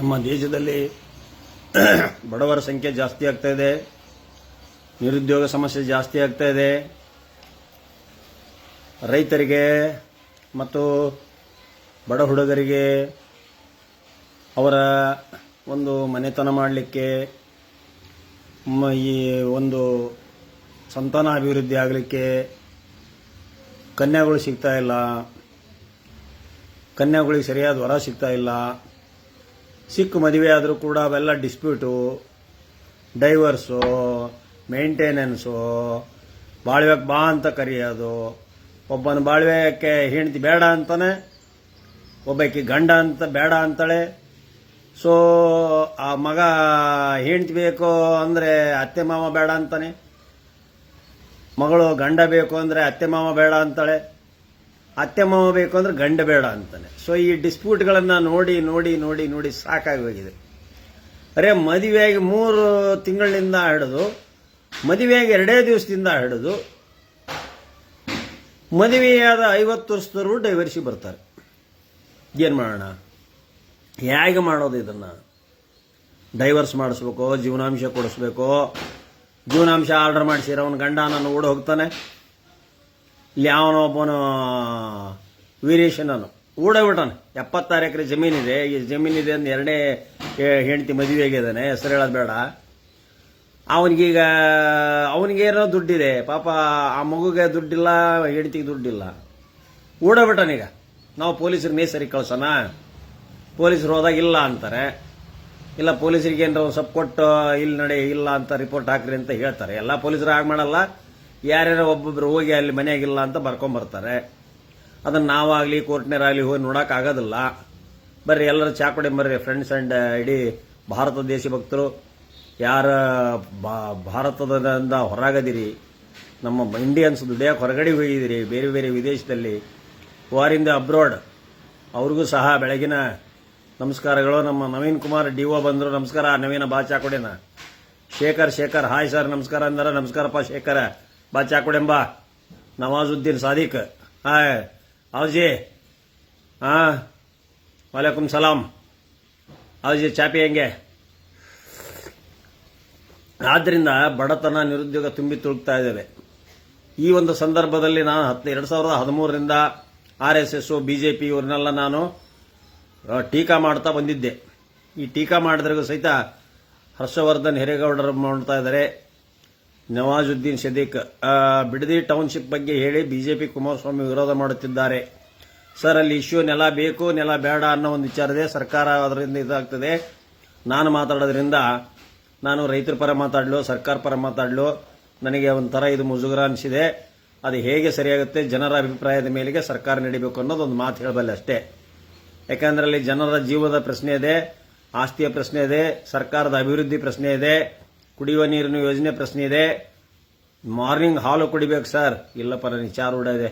ನಮ್ಮ ದೇಶದಲ್ಲಿ ಬಡವರ ಸಂಖ್ಯೆ ಜಾಸ್ತಿ ಆಗ್ತಾ ಇದೆ, ನಿರುದ್ಯೋಗ ಸಮಸ್ಯೆ ಜಾಸ್ತಿ ಆಗ್ತಾ ಇದೆ. ರೈತರಿಗೆ ಮತ್ತು ಬಡ ಹುಡುಗರಿಗೆ ಅವರ ಒಂದು ಮನೆತನ ಮಾಡಲಿಕ್ಕೆ, ಈ ಒಂದು ಸಂತಾನ ಅಭಿವೃದ್ಧಿ ಆಗಲಿಕ್ಕೆ ಕನ್ಯಾಗಳು ಸಿಗ್ತಾ ಇಲ್ಲ, ಕನ್ಯಾಗಳಿಗೆ ಸರಿಯಾದ ವರ ಸಿಗ್ತಾ ಇಲ್ಲ. ಸಿಕ್ಕ ಮದುವೆ ಆದರೂ ಕೂಡ ಅವೆಲ್ಲ ಡಿಸ್ಪ್ಯೂಟು, ಡೈವರ್ಸು, ಮೇಂಟೆನೆನ್ಸು, ಬಾಳ್ವೆಗೆ ಬಾ ಅಂತ ಕರೆಯೋದು. ಒಬ್ಬನ ಬಾಳ್ವೆಕ್ಕೆ ಹೆಂಡತಿ ಬೇಡ ಅಂತಾನೆ, ಒಬ್ಬಾಕಿ ಗಂಡ ಅಂತ ಬೇಡ ಅಂತಾಳೆ. ಸೊ ಆ ಮಗ ಹೆಂಡತಿ ಬೇಕು ಅಂದರೆ ಅತ್ತೆ ಮಾವ ಬೇಡ ಅಂತಾನೆ, ಮಗಳು ಗಂಡ ಬೇಕು ಅಂದರೆ ಅತ್ತೆ ಮಾವ ಬೇಡ ಅಂತಾಳೆ, ಅತ್ತೆ ಮಾವ ಬೇಕು ಅಂದರೆ ಗಂಡ ಬೇಡ ಅಂತಾನೆ. ಸೊ ಈ ಡಿಸ್ಪ್ಯೂಟ್ಗಳನ್ನು ನೋಡಿ ನೋಡಿ ನೋಡಿ ನೋಡಿ ಸಾಕಾಗಿ ಹೋಗಿದೆ. ಅರೆ ಮದುವೆಯಾಗಿ 3 ತಿಂಗಳಿನಿಂದ ಹಿಡಿದು, ಮದುವೆಯಾಗಿ 2 ದಿವಸದಿಂದ ಹಿಡಿದು, ಮದುವೆಯಾದ 50 ವರ್ಷದವರು ಡೈವರ್ಸಿಗೆ ಬರ್ತಾರೆ. ಏನು ಮಾಡೋಣ? ಹೇಗೆ ಮಾಡೋದು ಇದನ್ನು? ಡೈವರ್ಸ್ ಮಾಡಿಸ್ಬೇಕು, ಜೀವನಾಂಶ ಕೊಡಿಸ್ಬೇಕು. ಜೀವನಾಂಶ ಆರ್ಡರ್ ಮಾಡಿಸಿರೋ ಅವನ ಗಂಡ ನಾನು ಓಡಿ ಹೋಗ್ತಾನೆ. ಇಲ್ಲಿ ಅವನೊಬ್ಬನು ವೀರೇಶನನು ಓಡೋಗ್ಬಿಟ್ಟಾನೆ. 70 ಎಕರೆ ಜಮೀನಿದೆ. ಈ ಜಮೀನಿದೆ ಅಂತ 2ನೇ ಹೆಂಡತಿ ಮದುವೆ ಆಗಿದ್ದಾನೆ, ಹೆಸರು ಹೇಳೋದು ಬೇಡ. ಅವನಿಗೇನೋ ದುಡ್ಡಿದೆ, ಪಾಪ ಆ ಮಗುಗೆ ದುಡ್ಡಿಲ್ಲ, ಹೆಂಡತಿಗೆ ದುಡ್ಡಿಲ್ಲ. ಓಡೋಗ್ಬಿಟ್ಟಾನೀಗ. ನಾವು ಪೊಲೀಸರಿಗೆ ನೇಸರಿ ಕಳ್ಸೋಣ, ಪೊಲೀಸರು ಹೋದಾಗ ಇಲ್ಲ ಅಂತಾರೆ. ಇಲ್ಲ ಪೊಲೀಸರಿಗೆ ಏನಾರ ಸ್ವಲ್ಪ ಕೊಟ್ಟು ಇಲ್ಲಿ ನಡೆ ಇಲ್ಲ ಅಂತ ರಿಪೋರ್ಟ್ ಹಾಕ್ರಿ ಅಂತ ಹೇಳ್ತಾರೆ. ಎಲ್ಲ ಪೊಲೀಸರು ಆಗ ಮಾಡಲ್ಲ, ಯಾರ್ಯಾರೋ ಒಬ್ಬೊಬ್ರು ಹೋಗಿ ಅಲ್ಲಿ ಮನೆಯಾಗಿಲ್ಲ ಅಂತ ಬರ್ಕೊಂಬರ್ತಾರೆ. ಅದನ್ನು ನಾವಾಗಲಿ ಕೋರ್ಟ್ನರಾಗಲಿ ಹೋಗಿ ನೋಡೋಕ್ಕಾಗೋದಿಲ್ಲ. ಬರ್ರಿ ಎಲ್ಲರೂ ಚಾಕೊಡೆ ಬರ್ರಿ ಫ್ರೆಂಡ್ಸ್ ಆ್ಯಂಡ್ ಇಡೀ ಭಾರತ ದೇಶಭಕ್ತರು ಯಾರ ಭಾರತದಿಂದ ಹೊರಗದಿರಿ, ನಮ್ಮ ಇಂಡಿಯನ್ಸ್ ದುಡಿಯೋಕೆ ಹೊರಗಡೆ ಹೋಗಿದ್ದೀರಿ ಬೇರೆ ಬೇರೆ ವಿದೇಶದಲ್ಲಿ, ವಾರಿಂದ ಅಬ್ರಾಡ್, ಅವ್ರಿಗೂ ಸಹ ಬೆಳಗಿನ ನಮಸ್ಕಾರಗಳು. ನಮ್ಮ ನವೀನ್ ಕುಮಾರ್ ಡಿಒ ಬಂದರು, ನಮಸ್ಕಾರ ನವೀನ ಬಾ ಚಾಕೊಡೆನ. ಶೇಖರ್ ಹಾಯ್ ಸರ್ ನಮಸ್ಕಾರ ಅಂದಾರ. ನಮಸ್ಕಾರಪ್ಪ ಶೇಖರ, ಬಾ ಚಾಕೊಡೆಂಬ. ನವಾಜುದ್ದೀನ್ ಸಾದಿಕ್ ಹಾಯ್ ಅವಜಿ. ವಾಲೇಕುಮ್ ಸಲಾಂ ಅವಜಿ, ಚಾಪಿ ಹೆಂಗೆ? ಆದ್ದರಿಂದ ಬಡತನ, ನಿರುದ್ಯೋಗ ತುಂಬಿ ತುಳುಕ್ತಾ ಇದ್ದೇವೆ. ಈ ಒಂದು ಸಂದರ್ಭದಲ್ಲಿ ನಾನು 2013ರಿಂದ RSS, BJP ಇವ್ರನ್ನೆಲ್ಲ ನಾನು ಟೀಕಾ ಮಾಡ್ತಾ ಬಂದಿದ್ದೆ. ಈ ಟೀಕಾ ಮಾಡಿದ್ರಿಗೂ ಸಹಿತ ಹರ್ಷವರ್ಧನ್ ಹಿರೇಗೌಡರು ಮಾಡ್ತಾ ಇದ್ದಾರೆ. ನವಾಜುದ್ದೀನ್ ಸಿದ್ದಿಕ್ ಬಿಡದಿ ಟೌನ್ಶಿಪ್ ಬಗ್ಗೆ ಹೇಳಿ BJP ಕುಮಾರಸ್ವಾಮಿ ವಿರೋಧ ಮಾಡುತ್ತಿದ್ದಾರೆ. ಸರ್, ಅಲ್ಲಿ ಇಶ್ಯೂ ನೆಲ ಬೇಕು ನೆಲ ಬೇಡ ಅನ್ನೋ ಒಂದು ವಿಚಾರದೆ ಸರ್ಕಾರ ಅದರಿಂದ ಇದಾಗ್ತದೆ. ನಾನು ಮಾತಾಡೋದ್ರಿಂದ ನಾನು ರೈತರ ಪರ ಮಾತಾಡಲು, ಸರ್ಕಾರ ಪರ ಮಾತಾಡಲು ನನಗೆ ಒಂಥರ ಇದು ಮುಜುಗರ ಅನಿಸಿದೆ. ಅದು ಹೇಗೆ ಸರಿಯಾಗುತ್ತೆ, ಜನರ ಅಭಿಪ್ರಾಯದ ಮೇಲೆಗೆ ಸರ್ಕಾರ ನಡಿಬೇಕು ಅನ್ನೋದು ಒಂದು ಮಾತು ಹೇಳಬಲ್ಲೆ ಅಷ್ಟೇ. ಯಾಕಂದ್ರೆ ಅಲ್ಲಿ ಜನರ ಜೀವದ ಪ್ರಶ್ನೆ ಇದೆ, ಆಸ್ತಿಯ ಪ್ರಶ್ನೆ ಇದೆ, ಸರ್ಕಾರದ ಅಭಿವೃದ್ಧಿ ಪ್ರಶ್ನೆ ಇದೆ, ಕುಡಿಯುವ ನೀರಿನ ಯೋಜನೆ ಪ್ರಶ್ನೆ ಇದೆ. ಮಾರ್ನಿಂಗ್ ಹಾಲು ಕುಡಿಬೇಕು ಸರ್, ಇಲ್ಲಪ್ಪ ನನಗೆ ಚಾರು ಕೂಡ ಇದೆ.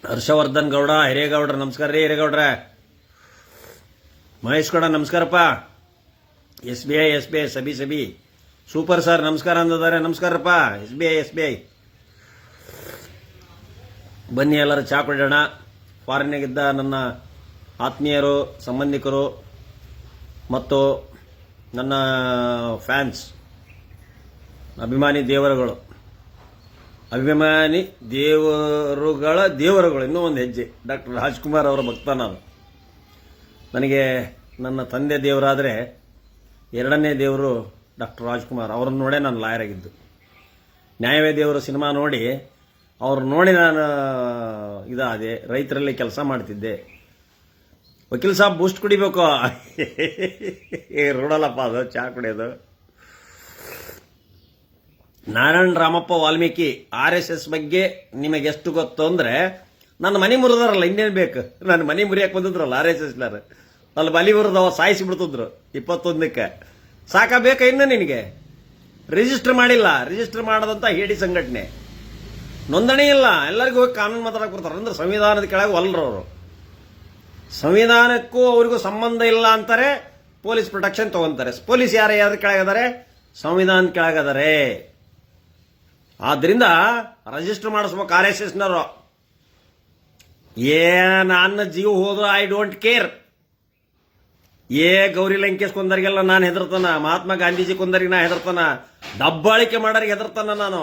ಹರ್ಷವರ್ಧನ್ ಗೌಡ ಹಿರೇಗೌಡ್ರ ನಮಸ್ಕಾರ ರೀ ಹಿರೇಗೌಡ್ರ. ಮಹೇಶ್ ಗೌಡ ನಮಸ್ಕಾರಪ್ಪ. SBI ಸಬಿ ಸೂಪರ್ ಸರ್ ನಮಸ್ಕಾರ ಅಂದಿದ್ದಾರೆ. ನಮಸ್ಕಾರಪ್ಪ SBI. ಬನ್ನಿ ಎಲ್ಲರೂ ಚಾ ಕುಡಿಯೋಣ. ಫಾರಿನ್ನಾಗಿದ್ದ ನನ್ನ ಆತ್ಮೀಯರು, ಸಂಬಂಧಿಕರು ಮತ್ತು ನನ್ನ ಫ್ಯಾನ್ಸ್, ಅಭಿಮಾನಿ ದೇವರುಗಳು ಇನ್ನೂ ಒಂದು ಹೆಜ್ಜೆ ಡಾಕ್ಟರ್ ರಾಜ್ಕುಮಾರ್ ಅವರ ಭಕ್ತ ನಾನು. ನನಗೆ ನನ್ನ ತಂದೆ ದೇವರಾದರೆ 2ನೇ ದೇವರು ಡಾಕ್ಟರ್ ರಾಜ್ಕುಮಾರ್. ಅವ್ರನ್ನ ನೋಡೇ ನಾನು ಲಾಯರ್ ಆಗಿದ್ದು. ನ್ಯಾಯವೇ ದೇವರು ಸಿನಿಮಾ ನೋಡಿ ನಾನು ಇದಾದೆ. ರೈತರಲ್ಲಿ ಕೆಲಸ ಮಾಡ್ತಿದ್ದೆ. ವಕೀಲ್ ಸಾಬ್ ಬೂಸ್ಟ್ ಕುಡಿಬೇಕು. ರೋಡಲ್ಲಪ್ಪ ಅದು ಚಾ ಕುಡಿಯೋದು. ನಾರಾಯಣ ರಾಮಪ್ಪ ವಾಲ್ಮೀಕಿ RSS ಬಗ್ಗೆ ನಿಮಗೆ ಎಷ್ಟು ಗೊತ್ತು ಅಂದ್ರೆ, ನನ್ನ ಮನೆ ಮುರಿದಾರಲ್ಲ, ಇನ್ನೇನು ಬೇಕು? ನನ್ನ ಮನೆ ಮುರಿಯಕ್ಕೆ ಬಂದಿದ್ರಲ್ಲ RSSನರು, ಅಲ್ಲಿ ಬಲಿ ಮುರಿದವ ಸಾಯಿಸಿ ಬಿಡ್ತಿದ್ರು 21ಕ್ಕೆ. ಸಾಕಬೇಕ ಇನ್ನು ನಿನಗೆ? ರಿಜಿಸ್ಟರ್ ಮಾಡಿಲ್ಲ, ರಿಜಿಸ್ಟರ್ ಮಾಡದಂತ ಹೇಳಿ ಸಂಘಟನೆ, ನೋಂದಣಿ ಇಲ್ಲ, ಎಲ್ಲರಿಗೂ ಹೋಗಿ ಕಾನೂನು ಮಾತಾಡಕ್ಕೆ ಬರ್ತಾರೆ. ಅಂದ್ರೆ ಸಂವಿಧಾನದ ಕೆಳಗೆ ಒಲ್ಲರವರು, ಸಂವಿಧಾನಕ್ಕೂ ಅವ್ರಿಗೂ ಸಂಬಂಧ ಇಲ್ಲ ಅಂತಾರೆ, ಪೊಲೀಸ್ ಪ್ರೊಟೆಕ್ಷನ್ ತಗೊಂತಾರೆ. ಪೊಲೀಸ್ ಯಾರು ಕೆಳಗದಾರೆ? ಸಂವಿಧಾನದ ಕೆಳಗದಾರೆ. ಆದ್ರಿಂದ ರಿಜಿಸ್ಟರ್ ಮಾಡಿಸ್ಬೇಕು RSSನವರು. ನನ್ನ ಜೀವ ಹೋದ್ರು I don't care. Gauri Lankesh ಕೊಂದರಿಗೆಲ್ಲ ನಾನು ಹೆದರ್ತಾನ, ಮಹಾತ್ಮ ಗಾಂಧೀಜಿ ಕೊಂದರಿಗೆ ನಾ ಹೆದರ್ತಾನ, ದಬ್ಬಾಳಿಕೆ ಮಾಡೋರಿಗೆ ಹೆದರ್ತಾನ ನಾನು.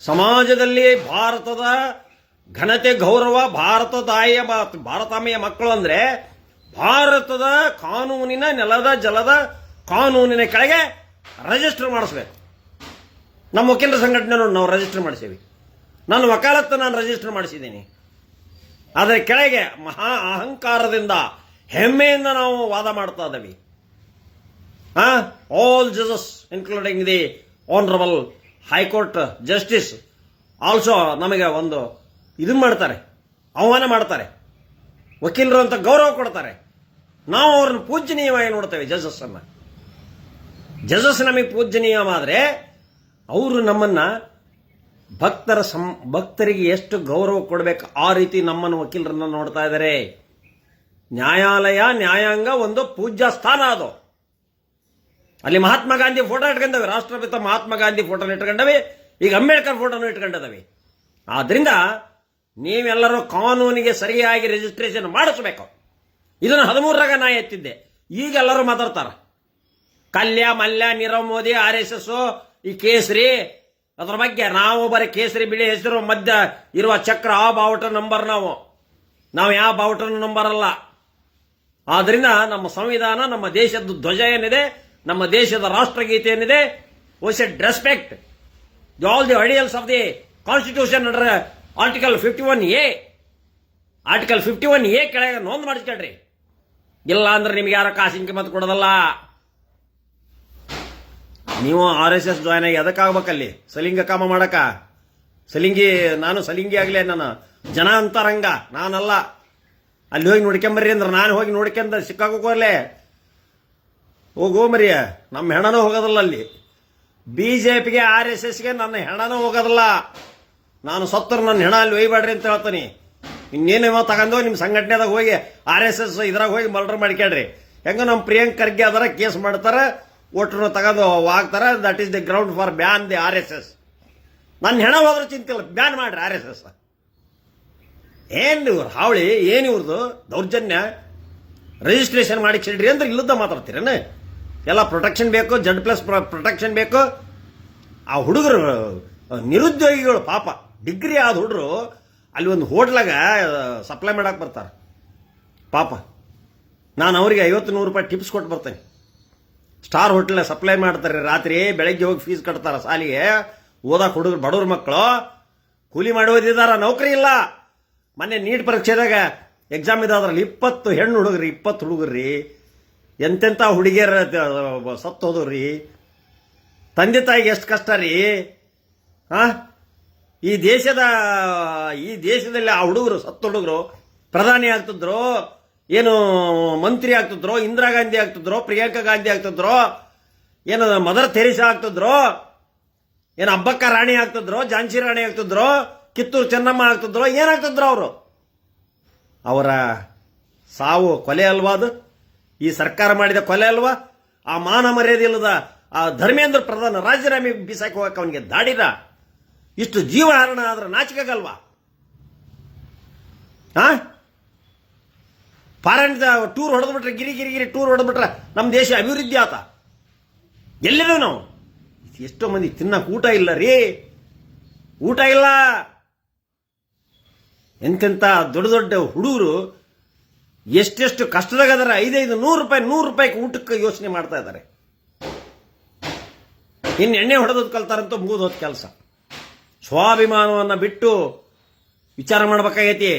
ಸಮಾಜದಲ್ಲಿ ಭಾರತದ ಘನತೆ ಗೌರವ, ಭಾರತಾಂಬೆಯ ಮಕ್ಕಳು ಅಂದ್ರೆ ಭಾರತದ ಕಾನೂನಿನ ನೆಲದ ಜಲದ ಕಾನೂನಿನ ಕೆಳಗೆ ರಿಜಿಸ್ಟರ್ ಮಾಡಿಸ್ಬೇಕು. ನಮ್ಮ ವಕೀಲರ ಸಂಘಟನೆ ನೋಡಿ ನಾವು ರಿಜಿಸ್ಟರ್ ಮಾಡಿಸೀವಿ. ನನ್ನ ವಕಾಲತ್ತು ನಾನು ರಿಜಿಸ್ಟರ್ ಮಾಡಿಸಿದ್ದೀನಿ. ಅದರ ಕೆಳಗೆ ಮಹಾ ಅಹಂಕಾರದಿಂದ ಹೆಮ್ಮೆಯಿಂದ ನಾವು ವಾದ ಮಾಡ್ತಾ ಇದ್ದೀವಿ. ಆಲ್ ಜಜಸ್ including the honourable high court justice also ನಮಗೆ ಒಂದು ಇದನ್ನ ಮಾಡ್ತಾರೆ, ಆಹ್ವಾನ ಮಾಡ್ತಾರೆ, ವಕೀಲರು ಅಂತ ಗೌರವ ಕೊಡ್ತಾರೆ. ನಾವು ಅವ್ರನ್ನ ಪೂಜ್ಯನೀಯವಾಗಿ ನೋಡ್ತೇವೆ. ಜಜಸ್ ನಮಗೆ ಪೂಜ್ಯನೀಯವಾದರೆ ಅವರು ನಮ್ಮನ್ನ ಭಕ್ತರಿಗೆ ಎಷ್ಟು ಗೌರವ ಕೊಡಬೇಕು ಆ ರೀತಿ ನಮ್ಮನ್ನು ವಕೀಲರನ್ನ ನೋಡ್ತಾ ಇದ್ದಾರೆ. ನ್ಯಾಯಾಲಯ ನ್ಯಾಯಾಂಗ ಒಂದು ಪೂಜ್ಯ ಸ್ಥಾನ ಅದು. ಅಲ್ಲಿ ಮಹಾತ್ಮ ಗಾಂಧಿ ಫೋಟೋ ಇಟ್ಕೊಂಡವೆ, ರಾಷ್ಟ್ರಪಿತ ಮಹಾತ್ಮ ಗಾಂಧಿ ಫೋಟೋನ ಇಟ್ಕೊಂಡವೆ, ಈಗ ಅಂಬೇಡ್ಕರ್ ಫೋಟೋನು ಇಟ್ಕೊಂಡಿದ್ದಾವೆ. ಆದ್ರಿಂದ ನೀವೆಲ್ಲರೂ ಕಾನೂನಿಗೆ ಸರಿಯಾಗಿ ರಿಜಿಸ್ಟ್ರೇಷನ್ ಮಾಡಿಸಬೇಕು. ಇದನ್ನು 13ರಾಗ ನಾ ಎತ್ತಿದ್ದೆ. ಈಗ ಎಲ್ಲರೂ ಮಾತಾಡ್ತಾರ ಕಲ್ಯ ಮಲ್ಯ ನೀರವ್ ಮೋದಿ RSS ಈ ಕೇಸರಿ ಅದ್ರ ಬಗ್ಗೆ. ನಾವು ಬರೀ ಕೇಸರಿ ಬಿಳಿ ಹೆಸರು ಮಧ್ಯ ಇರುವ ಚಕ್ರ ಆ ಬಾವುಟ ನಂಬರ್. ನಾವು ಯಾವ ಬಾವುಟನ ನಂಬರ್ ಅಲ್ಲ. ಆದ್ರಿಂದ ನಮ್ಮ ಸಂವಿಧಾನ, ನಮ್ಮ ದೇಶದ ಧ್ವಜ ಏನಿದೆ, ನಮ್ಮ ದೇಶದ ರಾಷ್ಟ್ರಗೀತೆ ಏನಿದೆ, we should respect all the ideals of the constitution under article 51A. Article 51A ಕೆಳಗೆ ನೋಂದು ಮಾಡಿಸ್ಕೊಳ್ರಿ. ಇಲ್ಲ ಅಂದ್ರೆ ನಿಮ್ಗೆ ಯಾರ ಕಾಸಿನ ಕಿಮ್ಮತ್ತು ಕೊಡೋದಲ್ಲ. ನೀವು RSS ಜಾಯ್ನ್ ಆಗಿ ಅದಕ್ಕಾಗ್ಬೇಕಲ್ಲಿ ಸಲಿಂಗ ಕಾಮ ಮಾಡಕ. ನಾನು ಸಲಿಂಗಿ ಆಗ್ಲೇ, ನಾನು ಜನ ಅಂತರಂಗ ನಾನಲ್ಲ. ಅಲ್ಲಿ ಹೋಗಿ ನೋಡ್ಕೊಂಬರ್ರಿ ಅಂದ್ರೆ ನಾನು ಹೋಗಿ ನೋಡ್ಕೊಂಡ ಸಿಕ್ಕಾಕೋರ್ಲೆ ಹೋಗೋ ಮರಿಯ. ನಮ್ಮ ಹೆಣನೂ ಹೋಗೋದಿಲ್ಲ ಅಲ್ಲಿ. BJPಗೆ RSSಗೆ ನನ್ನ ಹೆಣನೂ ಹೋಗೋದಿಲ್ಲ. ನಾನು ಸತ್ತರು ನನ್ನ ಹೆಣ ಅಲ್ಲಿ ಒಯ್ಬೇಡ್ರಿ ಅಂತ ಹೇಳ್ತೀನಿ. ಇನ್ನೇನೇನೋ ತಗೊಂಡು ನಿಮ್ಮ ಸಂಘಟನೆದಾಗ ಹೋಗಿ RSS ಇದ್ರಾಗ ಹೋಗಿ ಮರ್ಡರ್ ಮಾಡ್ಕೊಳ್ರಿ. ಹೆಂಗ ನಮ್ಮ ಪ್ರಿಯಾಂಕ್ ಖರ್ಗೆ ಅದರ ಕೇಸ್ ಮಾಡ್ತಾರೆ, ಓಟ್ರನ್ನ ತಗೊಂಡು ಹಾಕ್ತಾರೆ. That is the ground for ban the RSS. ನನ್ನ ಹೆಣ ಹೋದ್ರೂ ಚಿಂತಿಲ್ಲ, ಬ್ಯಾನ್ ಮಾಡ್ರಿ RSS. ಏನ್ ಇವ್ರು ಹಾವಳಿ, ಏನ್ ಇವ್ರದ್ದು ದೌರ್ಜನ್ಯ? ರಿಜಿಸ್ಟ್ರೇಷನ್ ಮಾಡಿ ಕ್ಷಡ್ರಿ ಅಂದ್ರೆ ಇಲ್ಲದ ಮಾತಾಡ್ತೀರೇನು? ಎಲ್ಲ ಪ್ರೊಟೆಕ್ಷನ್ ಬೇಕು, Z+ ಪ್ರೊಟೆಕ್ಷನ್ ಬೇಕು. ಆ ಹುಡುಗರು ನಿರುದ್ಯೋಗಿಗಳು ಪಾಪ, ಡಿಗ್ರಿ ಆದ ಹುಡುಗರು ಅಲ್ಲಿ ಒಂದು ಹೋಟ್ಲಾಗ ಸಪ್ಲೈ ಮಾಡಕ್ ಬರ್ತಾರೆ ಪಾಪ. ನಾನು ಅವರಿಗೆ 50-100 ರೂಪಾಯಿ ಟಿಪ್ಸ್ ಕೊಟ್ಟು ಬರ್ತೇನೆ. ಸ್ಟಾರ್ ಹೋಟೆಲ್ ಸಪ್ಲೈ ಮಾಡ್ತಾರೆ. ರಾತ್ರಿ ಬೆಳಗ್ಗೆ ಹೋಗಿ ಫೀಸ್ ಕಟ್ತಾರ ಸಾಲಿಗೆ. ಓದಾಕ ಹುಡುಗರು ಬಡವ್ರ ಮಕ್ಕಳು ಕೂಲಿ ಮಾಡಿ ಓದಿದಾರ, ನೌಕರಿ ಇಲ್ಲ. ಮೊನ್ನೆ ನೀಟ್ ಪರೀಕ್ಷೆದಾಗ ಎಕ್ಸಾಮ್ ಇದಾದ್ರಲ್ಲಿ 20 ಹೆಣ್ಣು ಹುಡುಗ್ರಿ, 20 ಹುಡುಗರ್ರಿ. ಎಂತೆಂಥ ಹುಡುಗಿಯರ ಸತ್ತು ಹೋದವ್ರಿ. ತಂದೆ ತಾಯಿಗೆ ಎಷ್ಟು ಕಷ್ಟ ರೀ. ಈ ದೇಶದಲ್ಲಿ ಆ ಹುಡುಗರು, ಸತ್ತು ಹುಡುಗರು ಪ್ರಧಾನಿ ಆಗ್ತಿದ್ರು, ಏನು ಮಂತ್ರಿ ಆಗ್ತಿದ್ರು, ಇಂದಿರಾ ಗಾಂಧಿ ಆಗ್ತಿದ್ರು, ಪ್ರಿಯಾಂಕಾ ಗಾಂಧಿ ಆಗ್ತಿದ್ರು, ಏನು ಮದರ್ ತೆರೇಸಾ ಆಗ್ತಿದ್ರು, ಏನು ಅಬ್ಬಕ್ಕ ರಾಣಿ ಆಗ್ತಿದ್ರು, ಝಾನ್ಸಿ ರಾಣಿ ಆಗ್ತಿದ್ರು, ಕಿತ್ತೂರು ಚೆನ್ನಮ್ಮ ಆಗ್ತಿದ್ರು. ಏನಾಗ್ತಿದ್ರು ಅವರು? ಅವರ ಸಾವು ಕೊಲೆ ಅಲ್ವಾ? ಅದು ಈ ಸರ್ಕಾರ ಮಾಡಿದ ಕೊಲೆ ಅಲ್ವಾ? ಆ ಮಾನ ಮರ್ಯಾದೆ ಇಲ್ಲದ ಆ ಧರ್ಮೇಂದ್ರ ಪ್ರಧಾನ ರಾಜೀನಾಮೆ ಬಿಸಾಕಿ ಹೋಗಕ್ಕೆ ಅವನಿಗೆ ದಾಡಿರ. ಇಷ್ಟು ಜೀವಹರಣ ಆದ್ರೆ ನಾಚಿಕೆಗಲ್ವಾ? ಫಾರಿನ್ ಟೂರ್ ಹೊಡೆದ್ಬಿಟ್ರೆ, ಗಿರಿ ಟೂರ್ ಹೊಡೆದ್ಬಿಟ್ರೆ ನಮ್ಮ ದೇಶ ಅಭಿವೃದ್ಧಿ ಆತ. ಎಲ್ಲಿರೋ ನಾವು? ಎಷ್ಟೋ ಮಂದಿ ತಿನ್ನಕ್ಕೆ ಊಟ ಇಲ್ಲ ರೀ, ಊಟ ಇಲ್ಲ. ಎಂತೆಂಥ ದೊಡ್ಡ ದೊಡ್ಡ ಹುಡುಗರು ಎಷ್ಟೆಷ್ಟು ಕಷ್ಟದಾಗದಾರ. 500-100 ರೂಪಾಯಿ ಊಟಕ್ಕೆ ಯೋಚನೆ ಮಾಡ್ತಾ ಇದ್ದಾರೆ. ಇನ್ನು ಎಣ್ಣೆ ಹೊಡೆದೋದು ಕಲ್ತಾರಂತೂ ಮುಗಿದೋದ್ ಕೆಲಸ. ಸ್ವಾಭಿಮಾನವನ್ನು ಬಿಟ್ಟು ವಿಚಾರ ಮಾಡ್ಬೇಕಾಗೈತಿ.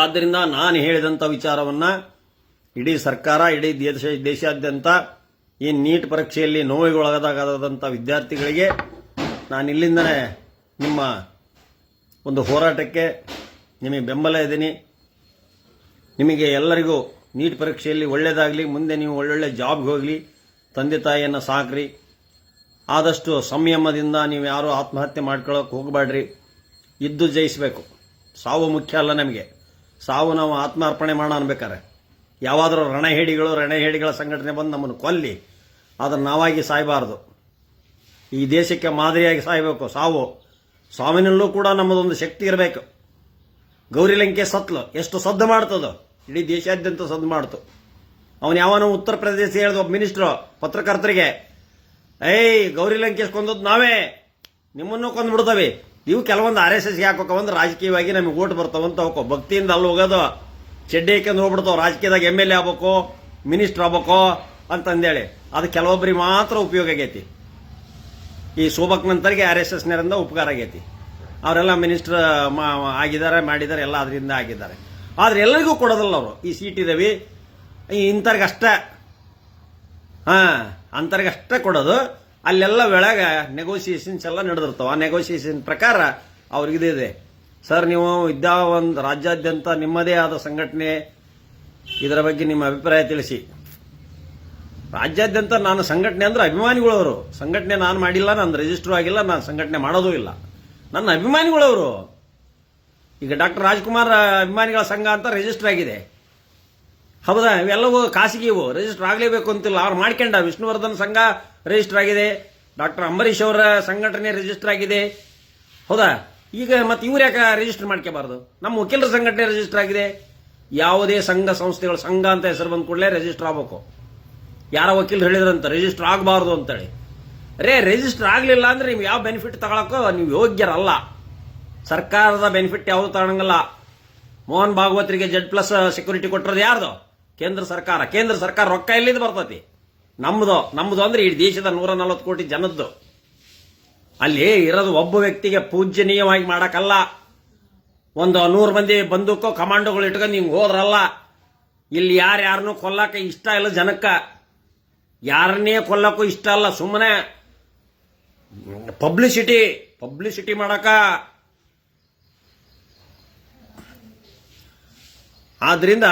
ಆದ್ದರಿಂದ ನಾನು ಹೇಳಿದಂಥ ವಿಚಾರವನ್ನ ಇಡೀ ಸರ್ಕಾರ, ಇಡೀ ದೇಶಾದ್ಯಂತ ಈ ನೀಟ್ ಪರೀಕ್ಷೆಯಲ್ಲಿ ನೋವಿಗೊಳಗಾದಂಥ ವಿದ್ಯಾರ್ಥಿಗಳಿಗೆ ನಾನು ಇಲ್ಲಿಂದನೇ ನಿಮ್ಮ ಒಂದು ಹೋರಾಟಕ್ಕೆ ನಿಮಗೆ ಬೆಂಬಲ ಇದ್ದೀನಿ. ನಿಮಗೆ ಎಲ್ಲರಿಗೂ ನೀಟ್ ಪರೀಕ್ಷೆಯಲ್ಲಿ ಒಳ್ಳೆಯದಾಗಲಿ, ಮುಂದೆ ನೀವು ಒಳ್ಳೊಳ್ಳೆ ಜಾಬ್ಗೆ ಹೋಗಲಿ, ತಂದೆ ತಾಯಿಯನ್ನು ಸಾಕ್ರಿ. ಆದಷ್ಟು ಸಂಯಮದಿಂದ ನೀವು ಯಾರೂ ಆತ್ಮಹತ್ಯೆ ಮಾಡ್ಕೊಳ್ಳೋಕೆ ಹೋಗಬೇಡ್ರಿ. ಇದ್ದು ಜಯಿಸಬೇಕು. ಸಾವು ಮುಖ್ಯ ಅಲ್ಲ ನಮಗೆ, ಸಾವು ನಾವು ಆತ್ಮಾರ್ಪಣೆ ಮಾಡೋಣ ಅನ್ಬೇಕಾರೆ. ಯಾವಾದರೂ ರಣಹೇಡಿಗಳ ಸಂಘಟನೆ ಬಂದು ನಮ್ಮನ್ನು ಕೊಲ್ಲಿ, ಅದನ್ನು ನಾವಾಗಿ ಸಾಯಬಾರ್ದು. ಈ ದೇಶಕ್ಕೆ ಮಾದರಿಯಾಗಿ ಸಾಯಬೇಕು. ಸಾವಿನಲ್ಲೂ ಕೂಡ ನಮ್ಮದೊಂದು ಶಕ್ತಿ ಇರಬೇಕು. ಗೌರಿ ಲಂಕೇಶ್ ಸತ್ಲು ಎಷ್ಟು ಸದ್ದು ಮಾಡ್ತದೋ, ಇಡೀ ದೇಶಾದ್ಯಂತ ಸದ್ದು ಮಾಡ್ತು. ಅವನು ಯಾವನೋ ಉತ್ತರ ಪ್ರದೇಶ ಹೇಳಿದ ಒಬ್ಬ ಮಿನಿಸ್ಟ್ರು ಪತ್ರಕರ್ತರಿಗೆ, ಗೌರಿ ಲಂಕೇಶ್ ಕೊಂದದ್ದು ನಾವೇ, ನಿಮ್ಮನ್ನು ಕೊಂದ್ಬಿಡ್ತವೆ. ಇವು ಕೆಲವೊಂದು RSS ಹಾಕೋಕೆ ಒಂದು ರಾಜಕೀಯವಾಗಿ ನಮಗೆ ಓಟ್ ಬರ್ತಾವಂತ ಹೋಗೋ ಭಕ್ತಿಯಿಂದ ಅಲ್ಲಿ ಹೋಗೋದು, ಚೆಡ್ಡಿ ಹಾಕೊಂಡು ಹೋಗ್ಬಿಡ್ತಾವ. ರಾಜಕೀಯದಾಗ MLA ಆಗ್ಬೇಕು, ಮಿನಿಸ್ಟರ್ ಆಗ್ಬೇಕು ಅಂತಂದೇಳಿ ಅದು ಕೆಲವೊಬ್ಬರಿಗೆ ಮಾತ್ರ ಉಪಯೋಗ ಆಗೈತಿ. ಈ ಶೋಭಕ್ ನಂತರಿಗೆ RSS ನೇರಿಂದ ಉಪಕಾರ ಆಗೈತಿ. ಅವರೆಲ್ಲ ಮಿನಿಸ್ಟರ್ ಮಾಡಿದ್ದಾರೆ, ಎಲ್ಲ ಅದರಿಂದ ಆಗಿದ್ದಾರೆ. ಆದ್ರೆ ಎಲ್ಲರಿಗೂ ಕೊಡೋದಲ್ಲ ಅವರು. ಈ CT ರವಿ ಇಂಥವ್ರಿಗಷ್ಟೇ, ಅಂತರ್ಗಷ್ಟೇ ಕೊಡೋದು. ಅಲ್ಲೆಲ್ಲ ಒಳಗೆ ನೆಗೋಸಿಯೇಷನ್ಸ್ ಎಲ್ಲ ನಡೆದಿರ್ತಾವ. ಆ ನೆಗೋಸಿಯೇಷನ್ ಪ್ರಕಾರ ಅವ್ರಿಗಿದೆ, ಸರ್ ನೀವು ರಾಜ್ಯಾದ್ಯಂತ ನಿಮ್ಮದೇ ಆದ ಸಂಘಟನೆ, ಇದರ ಬಗ್ಗೆ ನಿಮ್ಮ ಅಭಿಪ್ರಾಯ ತಿಳಿಸಿ. ರಾಜ್ಯಾದ್ಯಂತ ನಾನು ಸಂಘಟನೆ ಅಂದ್ರೆ ಅಭಿಮಾನಿಗಳವರು. ಸಂಘಟನೆ ನಾನು ಮಾಡಿಲ್ಲ, ನಾನು ರಿಜಿಸ್ಟರ್ ಆಗಿಲ್ಲ, ನಾನು ಸಂಘಟನೆ ಮಾಡೋದೂ ಇಲ್ಲ. ನನ್ನ ಅಭಿಮಾನಿಗಳವರು. ಈಗ ಡಾಕ್ಟರ್ ರಾಜ್ಕುಮಾರ್ ಅಭಿಮಾನಿಗಳ ಸಂಘ ಅಂತ ರಿಜಿಸ್ಟರ್ ಆಗಿದೆ, ಹೌದಾ? ಇವೆಲ್ಲವೂ ಖಾಸಗಿ, ಇವು ರಿಜಿಸ್ಟರ್ ಆಗಲೇಬೇಕು ಅಂತಿಲ್ಲ. ಅವ್ರು ಮಾಡ್ಕೊಂಡ. ವಿಷ್ಣುವರ್ಧನ್ ಸಂಘ ರಿಜಿಸ್ಟರ್ ಆಗಿದೆ, ಡಾಕ್ಟರ್ ಅಂಬರೀಶ್ ಅವರ ಸಂಘಟನೆ ರಿಜಿಸ್ಟರ್ ಆಗಿದೆ, ಹೌದಾ? ಈಗ ಮತ್ತೆ ಇವ್ರು ಯಾಕೆ ರಿಜಿಸ್ಟರ್ ಮಾಡ್ಕೋಬಾರ್ದು? ನಮ್ಮ ವಕೀಲರ ಸಂಘಟನೆ ರಿಜಿಸ್ಟರ್ ಆಗಿದೆ. ಯಾವುದೇ ಸಂಘ ಸಂಸ್ಥೆಗಳ ಸಂಘ ಅಂತ ಹೆಸರು ಬಂದ ಕೂಡಲೇ ರಿಜಿಸ್ಟರ್ ಆಗಬೇಕು. ಯಾರ ವಕೀಲರು ಹೇಳಿದ್ರಂತ ರಿಜಿಸ್ಟರ್ ಆಗಬಾರ್ದು ಅಂತೇಳಿ. ರಿಜಿಸ್ಟರ್ ಆಗಲಿಲ್ಲ ಅಂದ್ರೆ ನೀವು ಯಾವ ಬೆನಿಫಿಟ್ ತಗೊಳಕ್ಕೋ ನೀವು ಯೋಗ್ಯರಲ್ಲ. ಸರ್ಕಾರದ ಬೆನಿಫಿಟ್ ಯಾವುದು ತಗೊಳಂಗಲ್ಲ. ಮೋಹನ್ ಭಾಗವತರಿಗೆ Z+ ಸೆಕ್ಯೂರಿಟಿ ಕೊಟ್ಟಿರೋದು ಯಾರ್ದು? ಕೇಂದ್ರ ಸರ್ಕಾರ ರೊಕ್ಕ ಎಲ್ಲಿಂದ ಬರ್ತತಿ? ನಮ್ಮದು ಅಂದ್ರೆ ಈ ದೇಶದ 140 ಕೋಟಿ ಜನದ್ದು. ಅಲ್ಲಿ ಇರೋದು ಒಬ್ಬ ವ್ಯಕ್ತಿಗೆ ಪೂಜ್ಯನೀಯವಾಗಿ ಮಾಡಕ್ಕಲ್ಲ. ಒಂದು 100 ಮಂದಿ ಬಂದೂಕೋ ಕಮಾಂಡೋಗಳು ಇಟ್ಕೊಂಡು ಹಿಂಗೆ ಹೋದ್ರಲ್ಲ. ಇಲ್ಲಿ ಯಾರನ್ನೂ ಕೊಲ್ಲಕ್ಕೆ ಇಷ್ಟ ಇಲ್ಲ ಜನಕ್ಕ, ಯಾರನ್ನೇ ಕೊಲ್ಲಕ್ಕೂ ಇಷ್ಟ ಅಲ್ಲ. ಸುಮ್ಮನೆ ಪಬ್ಲಿಸಿಟಿ ಮಾಡಕ. ಆದ್ರಿಂದ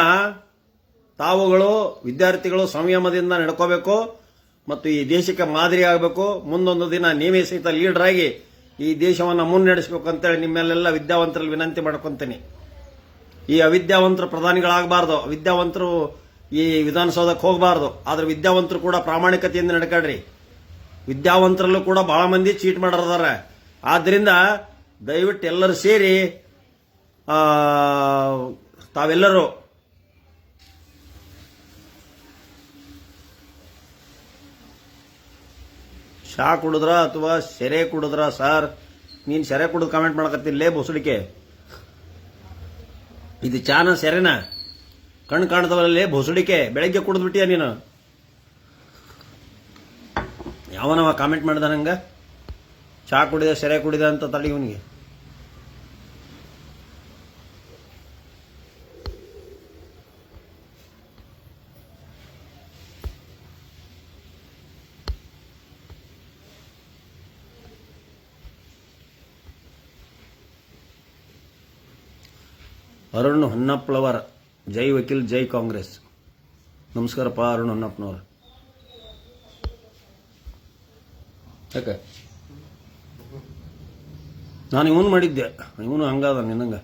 ತಾವುಗಳು ವಿದ್ಯಾರ್ಥಿಗಳು ಸಂಯಮದಿಂದ ನಡ್ಕೋಬೇಕು ಮತ್ತು ಈ ದೇಶಕ್ಕೆ ಮಾದರಿ ಆಗಬೇಕು. ಮುಂದೊಂದು ದಿನ ನೀವೇ ಸಹಿತ ಲೀಡರ್ ಆಗಿ ಈ ದೇಶವನ್ನು ಮುನ್ನಡೆಸಬೇಕು ಅಂತೇಳಿ ನಿಮ್ಮೆಲ್ಲ ವಿದ್ಯಾವಂತರಲ್ಲಿ ವಿನಂತಿ ಮಾಡ್ಕೊಂತೀನಿ. ಈ ಅವಿದ್ಯಾವಂತರು ಪ್ರಧಾನಿಗಳಾಗಬಾರ್ದು, ವಿದ್ಯಾವಂತರು ಈ ವಿಧಾನಸೌಧಕ್ಕೆ ಹೋಗಬಾರ್ದು. ಆದ್ರೆ ವಿದ್ಯಾವಂತರು ಕೂಡ ಪ್ರಾಮಾಣಿಕತೆಯಿಂದ ನಡ್ಕೊಳ್ರಿ. ವಿದ್ಯಾವಂತರಲ್ಲೂ ಕೂಡ ಬಹಳ ಮಂದಿ ಚೀಟ್ ಮಾಡೋರಿದ್ದಾರೆ. ಆದ್ರಿಂದ ದಯವಿಟ್ಟು ಎಲ್ಲರೂ ಸೇರಿ ತಾವೆಲ್ಲರೂ ಚಾ ಕುಡಿದ್ರ ಅಥವಾ ಸೆರೆ ಕುಡಿದ್ರ? ಸರ್, ನೀನ್ ಸೆರೆ ಕುಡಿದು ಕಾಮೆಂಟ್ ಮಾಡಕತ್ತಿಲ್ಲೇ ಬೊಸಡಿಕೆ. ಇದು ಚಾನ ಸೆರೆನ? ಕಣ್ಣು ಕಾಣ್ತವಲ್ಲೇ ಬೊಸಡಿಕೆ. ಬೆಳಗ್ಗೆ ಕುಡಿದ್ಬಿಟ್ಟಿಯ ನೀನು. ಯಾವನವ ಕಾಮೆಂಟ್ ಮಾಡ್ದ ನಂಗ ಚಾ ಕುಡಿದ ಸೆರೆ ಕುಡಿದ ಅಂತ? ತಡಿ ಇವನಿಗೆ. ಅರುಣ್ ಹೊನ್ನಪ್ಪಳವರ್, ಜೈ ವಕೀಲ್ ಜೈ ಕಾಂಗ್ರೆಸ್. ನಮಸ್ಕಾರಪ್ಪ ಅರುಣ್ ಹೊನ್ನಪ್ಪನವ್ರು. ಯಾಕೆ ನಾನು ಇವನು ಮಾಡಿದ್ದೆ, ಇವನು ಹಂಗಾದ ನಿನ್ನಂಗ.